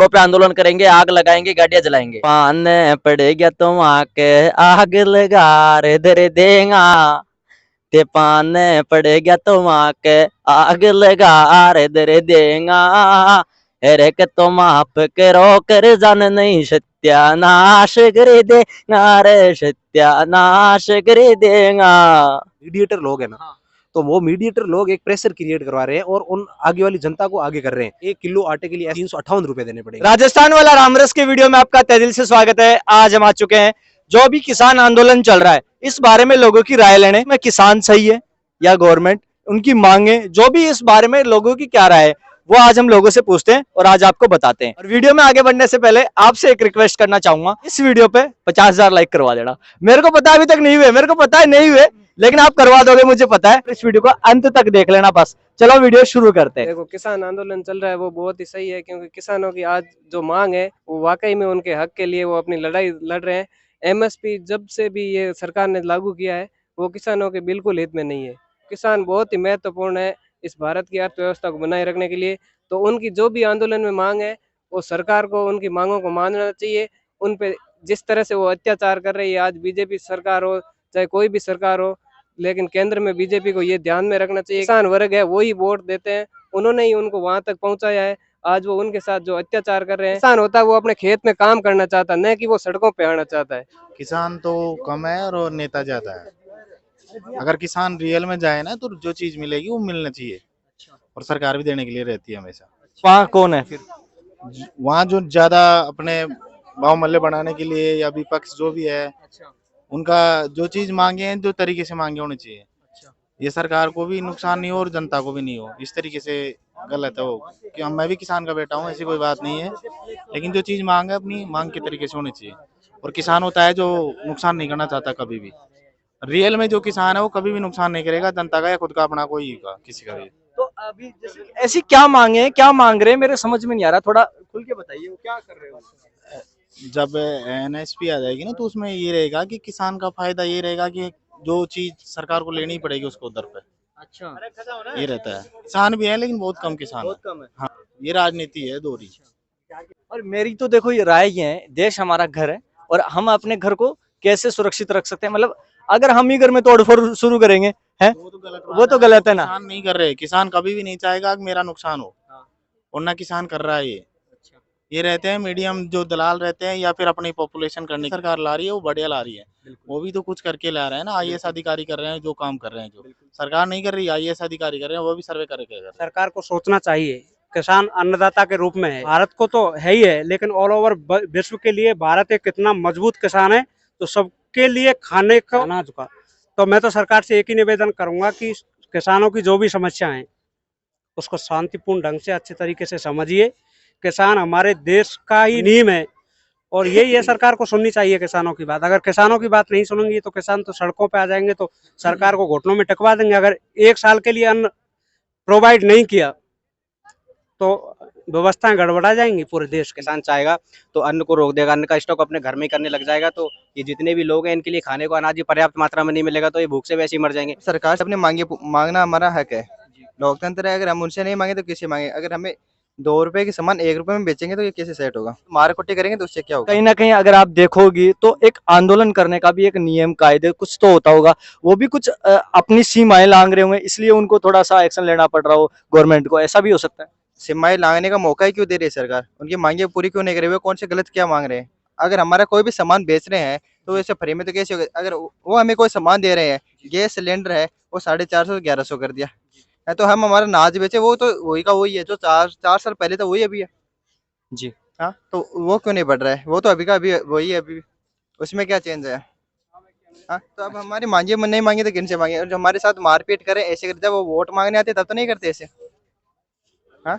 सड़कों पे आंदोलन करेंगे, आग लगाएंगे, गाड़ियां जलाएंगे। पान पड़ गया तुम आके आग लगा रे दे देगा, ते पान पड़ गया तुम आके आग लगा रे दे देगा, अरे के तुम आप करो कर जान नहीं सत्यानाश कर देगा रे, सत्यानाश कर देगा। मीडिएटर लोग है ना, तो वो मीडिएटर लोग एक प्रेशर क्रिएट करवा रहे हैं और उन आगे वाली जनता को आगे कर रहे हैं। 1 किलो आटे के लिए 358 रुपए देने पड़ेंगे। राजस्थान वाला रामरस के वीडियो में आपका तहे दिल से स्वागत है। आज हम आ चुके हैं जो भी किसान आंदोलन चल रहा है इस बारे में लोगों की राय लेने में, किसान सही है या गवर्नमेंट, उनकी मांगे, जो भी इस बारे में लोगों की क्या राय है वो आज हम लोगों से पूछते हैं और आज आपको बताते हैं। और वीडियो में आगे बढ़ने से पहले आपसे एक रिक्वेस्ट करना चाहूंगा, इस वीडियो पे 50,000 लाइक करवा देना। मेरे को पता है अभी तक नहीं हुए, मेरे को पता है नहीं हुए, लेकिन आप करवा दोगे मुझे पता है। इस वीडियो को अंत तक देख लेना बस। चलो वीडियो शुरू करते हैं। देखो, किसान आंदोलन चल रहा है वो बहुत ही सही है, क्योंकि किसानों की आज जो मांग है वो वाकई में उनके हक के लिए वो अपनी लड़ाई लड़ रहे हैं। एमएसपी जब से भी ये सरकार ने लागू किया है वो किसानों के बिल्कुल हित में नहीं है। किसान बहुत ही महत्वपूर्ण है इस भारत की अर्थव्यवस्था को बनाए रखने के लिए। तो उनकी जो भी आंदोलन में मांग है वो सरकार को उनकी मांगों को मानना चाहिए। उन पे जिस तरह से वो अत्याचार कर रही है आज बीजेपी सरकार हो चाहे कोई भी सरकार हो, लेकिन केंद्र में बीजेपी को ये ध्यान में रखना चाहिए। किसान वर्ग है वो ही वोट देते हैं, उन्होंने ही उनको वहां तक पहुंचाया है। आज वो उनके साथ जो अत्याचार कर रहे हैं, किसान होता है वो अपने खेत में काम करना चाहता है, न कि वो सड़कों पे आना चाहता है। किसान तो कम है और नेता ज्यादा है। अगर किसान रियल में जाए ना तो जो चीज मिलेगी वो मिलना चाहिए, और सरकार भी देने के लिए रहती है हमेशा। वहाँ कौन है फिर? वहाँ जो ज्यादा अपने भाव मूल्य बढ़ाने के लिए या विपक्ष जो भी है उनका जो चीज मांगे हैं जो तरीके से मांगे होने चाहिए। ये सरकार को भी नुकसान नहीं हो और जनता को भी नहीं हो, इस तरीके से गलत है वो। कि मैं भी किसान का बेटा हूँ, ऐसी कोई बात नहीं है, लेकिन जो चीज मांग है अपनी मांग के तरीके से होनी चाहिए। और किसान होता है जो नुकसान नहीं करना चाहता कभी भी। रियल में जो किसान है वो कभी भी नुकसान नहीं करेगा जनता का या खुद का अपना कोई का किसी का भी। तो अभी जैसे ऐसी क्या मांगे हैं, क्या मांग रहे हैं, मेरे समझ में नहीं आ रहा, थोड़ा खुल के बताइए वो क्या कर रहे हो। जब एनएसपी आ जाएगी ना तो उसमें ये रहेगा कि किसान का फायदा ये रहेगा कि जो चीज सरकार को लेनी पड़ेगी उसको दर पे। अच्छा, ये रहता है। किसान भी है लेकिन बहुत कम किसान बहुत है। कम है। हाँ, ये राजनीति है दोहरी। और मेरी तो देखो ये राय ये है, देश हमारा घर है और हम अपने घर को कैसे सुरक्षित रख सकते हैं। मतलब अगर हम ही घर में तोड़फोड़ शुरू करेंगे हैं वो तो गलत है ना। किसान नहीं कर रहे, किसान कभी भी नहीं चाहेगा कि मेरा नुकसान हो, और ना किसान कर रहा है ये रहते हैं मीडियम जो दलाल रहते हैं या फिर अपनी पॉपुलेशन करने की सरकार ला रही है, वो बढ़िया ला रही है। वो भी तो कुछ करके ला रहे हैं ना, आईएएस अधिकारी कर रहे हैं जो काम कर रहे हैं, जो सरकार नहीं कर रही आईएएस अधिकारी कर रहे हैं, वो भी सर्वे करके कर रहे हैं। सरकार को सोचना चाहिए, किसान अन्नदाता के रूप में है, भारत को तो है ही है, लेकिन ऑल ओवर विश्व के लिए भारत एक कितना मजबूत किसान है, तो सबके लिए खाने का अनाज का। तो मैं तो सरकार से एक ही निवेदन करूंगा कि किसानों की जो भी समस्या है उसको शांतिपूर्ण ढंग से अच्छे तरीके से समझिए। किसान हमारे देश का ही नींव है और ये सरकार को सुननी चाहिए किसानों की बात। अगर किसानों की बात नहीं सुनेंगी तो किसान तो सड़कों पे आ जाएंगे, तो सरकार को घुटनों में टिकवा देंगे। अगर 1 साल के लिए अन्न प्रोवाइड नहीं किया तो व्यवस्थाएं गड़बड़ा जाएंगी पूरे देश के। किसान चाहेगा तो अन्न को रोक देगा, अन्न का स्टॉक अपने घर में ही करने लग जाएगा, तो ये जितने भी लोग हैं इनके लिए खाने को अनाज भी पर्याप्त मात्रा में नहीं मिलेगा, तो ये भूख से वैसे ही मर जाएंगे। सरकार से अपनी मांगना हमारा हक है, लोकतंत्र है। अगर हम उनसे नहीं मांगे तो किससे मांगे? अगर हमें 2 रुपए की सामान 1 रुपए में बेचेंगे तो ये कैसे सेट होगा? मारकुटी करेंगे तो उससे क्या होगा? कहीं ना कहीं अगर आप देखोगी तो एक आंदोलन करने का भी एक नियम कायदे कुछ तो होता होगा, वो भी कुछ अपनी सीमाएं लांग रहे होंगे, इसलिए उनको थोड़ा सा एक्शन लेना पड़ रहा हो गवर्नमेंट को, ऐसा भी हो सकता है। सीमाएं लांघने का मौका ही क्यों दे रही है सरकार? उनकी मांगे पूरी क्यों नहीं कर रही? वो कौन से गलत क्या मांग रहे हैं? अगर हमारा कोई भी सामान बेच रहे हैं तो ऐसे फ्री में तो कैसे होगा? अगर वो हमें कोई सामान दे रहे हैं, गैस सिलेंडर है वो 450 1100 कर दिया है, तो हम हमारा नाज बेचे वो तो वही का वही है जो 4 साल पहले था, वही अभी है जी। हाँ, तो वो क्यों नहीं बढ़ रहा है? वो तो अभी का अभी वही है, अभी उसमें क्या चेंज है? हाँ, तो अब हमारी मांगे नहीं मांगे तो किन से मांगे? और जो हमारे साथ मारपीट करे ऐसे करते, वो वोट मांगने आते तब तो नहीं करते ऐसे। हाँ,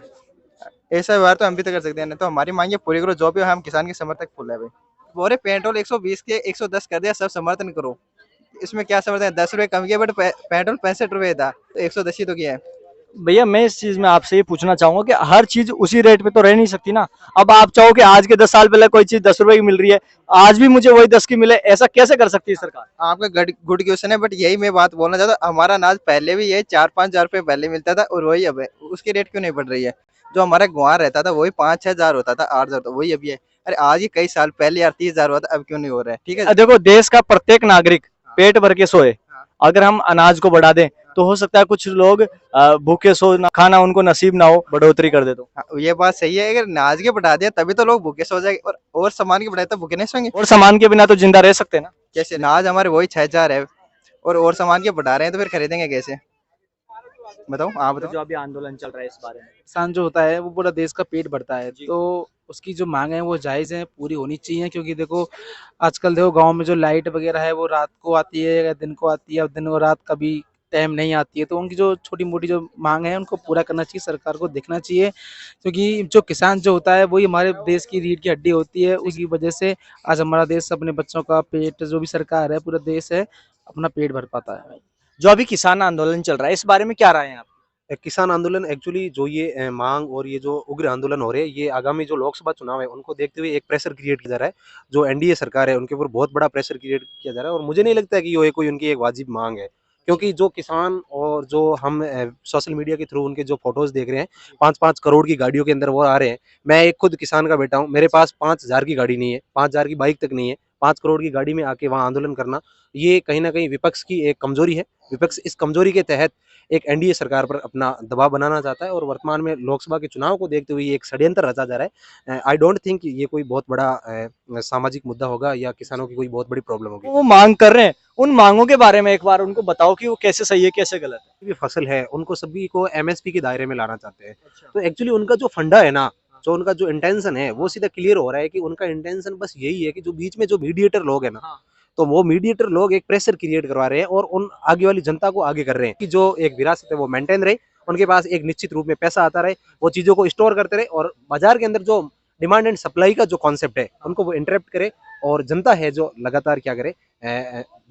ऐसा व्यवहार तो हम भी तो कर सकते हैं ना। तो हमारी मांगे पूरी करो, जो भी हो, हम किसान के समर्थक फुल है भाई। बोरे पेट्रोल 120 के 110 कर दिया, सब समर्थन करो, इसमें क्या समर्थन है? 10 रुपए कम किया, बट पेट्रोल 65 रुपए था तो 110 ही तो किया है। भैया मैं इस चीज में आपसे ये पूछना चाहूंगा कि हर चीज उसी रेट पे तो रह नहीं सकती ना। अब आप चाहो कि आज के 10 साल पहले कोई चीज 10 रुपए की मिल रही है, आज भी मुझे वही 10 की मिले, ऐसा कैसे कर सकती है सरकार? आपका गुड क्वेश्चन है, बट यही मैं बात बोलना चाहता हूँ, हमारा अनाज पहले भी यही 4-5 हजार रुपए पहले मिलता था और वही अब है, उसकी रेट क्यों नहीं बढ़ रही है? जो हमारा गुआर रहता था वही 5-6 हजार होता था, 8 हजार होता, वही अभी है। अरे आज ही कई साल पहले यार 30 हजार हुआ था, अब क्यों नहीं हो रहा है? ठीक है। देखो, देश का प्रत्येक नागरिक पेट भर के सोए, अगर हम अनाज को बढ़ा दें तो हो सकता है कुछ लोग भूखे सो, खाना उनको नसीब ना हो, बढ़ोतरी कर दे तो। हाँ, ये बात सही है, अगर अनाज के बढ़ा दिया तभी तो लोग भूखे सो जाएंगे, और सामान के बढ़ाए तो भूखे नहीं सोएंगे। और सामान के बिना तो जिंदा रह सकते हैं ना। कैसे? अनाज हमारे वही 6 हजार है, और सामान के बढ़ा रहे हैं तो फिर खरीदेंगे कैसे? बताओ, आप बताओ। जो अभी आंदोलन चल रहा है इस बारे में, किसान जो होता है वो पूरा देश का पेट भरता है, तो उसकी जो मांग है वो जायज़ है, पूरी होनी चाहिए। क्योंकि देखो आजकल देखो गांव में जो लाइट वगैरह है वो रात को आती है या दिन को आती है, अब दिन और रात कभी टाइम नहीं आती है, तो उनकी जो छोटी मोटी जो मांग है उनको पूरा करना चाहिए, सरकार को देखना चाहिए। क्योंकि जो किसान जो होता है वही हमारे देश की रीढ़ की हड्डी होती है, उसकी वजह से आज हमारा देश अपने बच्चों का पेट, जो भी सरकार है पूरा देश है, अपना पेट भर पाता है। जो अभी किसान आंदोलन चल रहा है इस बारे में क्या राय है आप? किसान आंदोलन एक्चुअली जो ये मांग और ये जो उग्र आंदोलन हो रहे हैं, ये आगामी जो लोकसभा चुनाव है उनको देखते हुए एक प्रेशर क्रिएट किया जा रहा है। जो एनडीए सरकार है उनके ऊपर बहुत बड़ा प्रेशर क्रिएट किया जा रहा है, और मुझे नहीं लगता है कि ये कोई उनकी एक वाजिब मांग है। क्योंकि जो किसान और जो हम सोशल मीडिया के थ्रू उनके जो फोटोज देख रहे हैं, 5-5 करोड़ की गाड़ियों के अंदर वो आ रहे हैं। मैं एक खुद किसान का बेटा हूँ, मेरे पास 5 हजार की गाड़ी नहीं है, 5 हजार की बाइक तक नहीं है। 5 करोड़ की गाड़ी में आके वहाँ आंदोलन करना, ये कहीं ना कहीं विपक्ष की एक कमजोरी है। विपक्ष इस कमजोरी के तहत एक एनडीए सरकार पर अपना दबाव बनाना चाहता है, और वर्तमान में लोकसभा के चुनाव को देखते हुए ये एक षड्यंत्र रचा जा रहा है। आई डोंट थिंक ये कोई बहुत बड़ा सामाजिक मुद्दा होगा या किसानों की कोई बहुत बड़ी प्रॉब्लम होगी। वो मांग कर रहे हैं, उन मांगों के बारे में एक बार उनको बताओ कि वो कैसे सही है कैसे गलत है। भी फसल है उनको सभी को एमएसपी के दायरे में लाना चाहते हैं। तो एक्चुअली उनका जो फंडा है ना, जो उनका जो इंटेंशन है वो सीधा क्लियर हो रहा है कि उनका इंटेंशन बस यही है कि जो बीच में जो मीडिएटर लोग है ना, तो वो मीडिएटर लोग एक प्रेशर क्रिएट करवा रहे हैं और उन आगे वाली जनता को आगे कर रहे हैं कि जो एक विरासत है वो मेंटेन रहे, उनके पास एक निश्चित रूप में पैसा आता रहे, वो चीजों को स्टोर करते रहे, और बाजार के अंदर जो डिमांड एंड सप्लाई का जो कॉन्सेप्ट है उनको वो इंटरप्ट करे, और जनता है जो लगातार क्या करे,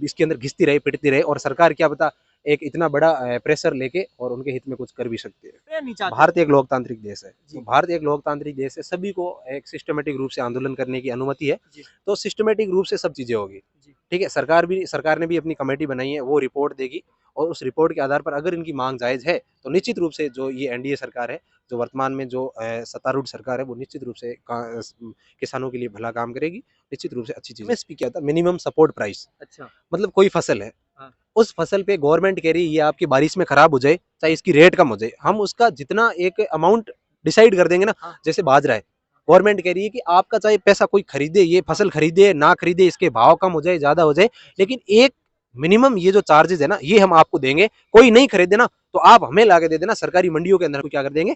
इसके अंदर घिसती रहे, पिटती रहे, और सरकार क्या पता एक इतना बड़ा प्रेशर लेके और उनके हित में कुछ कर भी सकती है। भारत एक लोकतांत्रिक देश है, तो भारत एक लोकतांत्रिक देश है, सभी को एक सिस्टमेटिक रूप से आंदोलन करने की अनुमति है, तो सिस्टमेटिक रूप से सब चीजें होगी। ठीक है, सरकार ने भी अपनी कमेटी बनाई है, वो रिपोर्ट देगी, और उस रिपोर्ट के आधार पर अगर इनकी मांग जायज है तो निश्चित रूप से जो ये एनडीए सरकार है, जो वर्तमान में जो सत्तारूढ़ सरकार है, वो निश्चित रूप से किसानों के लिए भला काम करेगी, निश्चित रूप से अच्छी चीज। एमएसपी क्या था? Minimum support price. अच्छा, मतलब कोई फसल है, उस फसल पे गवर्नमेंट कह रही है ये आपकी बारिश में खराब हो जाए, चाहे इसकी रेट कम हो जाए, हम उसका जितना एक अमाउंट डिसाइड कर देंगे ना। जैसे बाजरा है, गवर्नमेंट कह रही है कि आपका चाहे पैसा कोई खरीदे, ये फसल खरीदे ना खरीदे, इसके भाव कम हो जाए ज्यादा हो जाए, लेकिन एक मिनिमम ये जो चार्जेस है ना, ये हम आपको देंगे। कोई नहीं खरीदे ना तो आप हमें लाके दे देना, सरकारी मंडियों के अंदर क्या कर देंगे,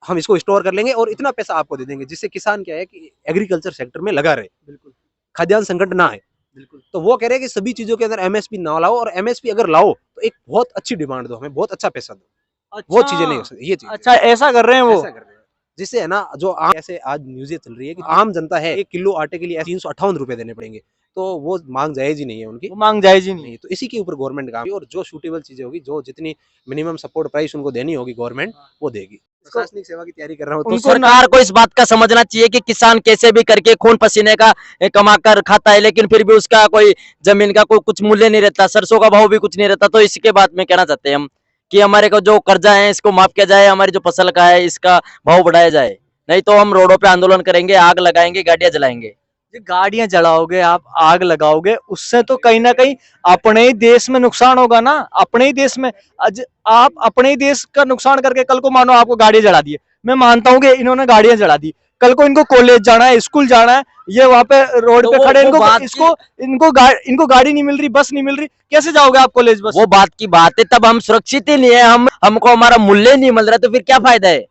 हम इसको स्टोर कर लेंगे और इतना पैसा आपको दे देंगे, जिससे किसान क्या है कि एग्रीकल्चर सेक्टर में लगा रहे, बिल्कुल खाद्यान्न संकट ना है। बिल्कुल, तो वो कह रहे हैं कि सभी चीजों के अंदर एमएसपी ना लाओ, और एमएसपी अगर लाओ तो एक बहुत अच्छी डिमांड दो, हमें बहुत अच्छा पैसा दो। वो चीजें नहीं हो सकती, ये चीज। अच्छा, ऐसा कर रहे हैं वो। ऐसा कर रहे हैं जिससे है ना, जो आम ऐसे आज न्यूज़ें चल रही है कि आम जनता है 1 किलो आटे के लिए 358 रुपए देने पड़ेंगे, तो वो मांग जायज ही नहीं है उनकी, वो मांग जायज ही नहीं। नहीं। तो इसी के ऊपर गवर्नमेंट काम, और जो सूटेबल चीजें होगी, जो जितनी मिनिमम सपोर्ट प्राइस उनको देनी होगी गवर्नमेंट वो देगी। प्रशासनिक सेवा की तैयारी कर रहा हूँ, तो सरकार को इस बात का समझना चाहिए कि किसान कैसे भी करके खून पसीने का कमा कर खाता है, लेकिन फिर भी उसका कोई जमीन का कोई कुछ मूल्य नहीं रहता, सरसों का भाव भी कुछ नहीं रहता। तो इसके बाद में कहना चाहते हैं हम कि हमारे को जो कर्जा है इसको माफ किया जाए, हमारी जो फसल का है इसका भाव बढ़ाया जाए, नहीं तो हम रोडों पे आंदोलन करेंगे, आग लगाएंगे, गाड़ियां जलाएंगे। ये गाड़ियां जलाओगे, आप आग लगाओगे, उससे तो कहीं ना कहीं अपने ही देश में नुकसान होगा ना। अपने ही देश में आप अपने ही देश का नुकसान करके कल को मानो आपको गाड़ियां जला दी, मैं मानता हूँ कि इन्होंने गाड़ियां जला दी, कल को इनको कॉलेज जाना है, स्कूल जाना है, ये वहां पे रोड पे खड़े, इनको गाड़ी नहीं मिल रही, बस नहीं मिल रही, कैसे जाओगे आप कॉलेज? बस वो बात की बात है, तब हम सुरक्षित ही नहीं है, हमको हमारा मूल्य नहीं मिल रहा, तो फिर क्या फायदा है।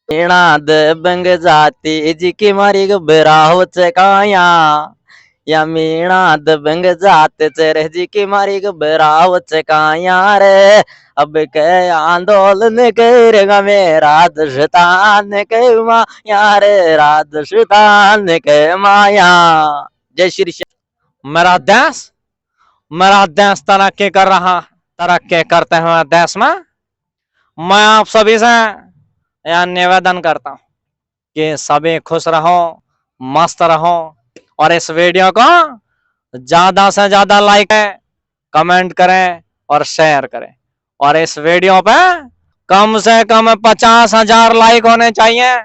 बंग जाती जी की मारी घबराहो चकाया, या मीणा दबंग जाते चेरे जी की मारी घबराहो चकाया रे, अब के आंदोलन करेगा मेरा दशतान के माया रे, राजस्थान के माया। जय श्री श्याम। मेरा देश तरक्की कर रहा, तरक्की करते हुए देश में मैं आप सभी से यह निवेदन करता हूँ कि सभी खुश रहो, मस्त रहो और इस वीडियो को ज्यादा से ज्यादा लाइक करें, कमेंट करें और शेयर करें और इस वीडियो पे कम से कम 50,000 लाइक होने चाहिए।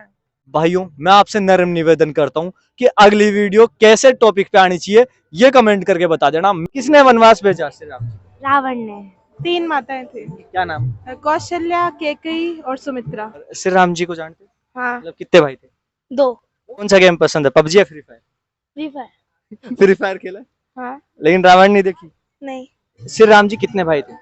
भाइयों, मैं आपसे नर्म निवेदन करता हूँ कि अगली वीडियो कैसे टॉपिक पे आनी चाहिए ये कमेंट करके बता देना। किसने वनवास भेजा? श्री राम? रावण ने 3 माताएं थी, क्या नाम? कौशल्या, केकई और सुमित्रा। श्री राम जी को जानते? हाँ, मतलब कितने भाई थे? 2। कौन सा गेम पसंद है, पबजी या free fire? Free fire. Free fire खेला? हाँ। लेकिन रावण नहीं देखी? नहीं। श्री राम जी कितने भाई थे?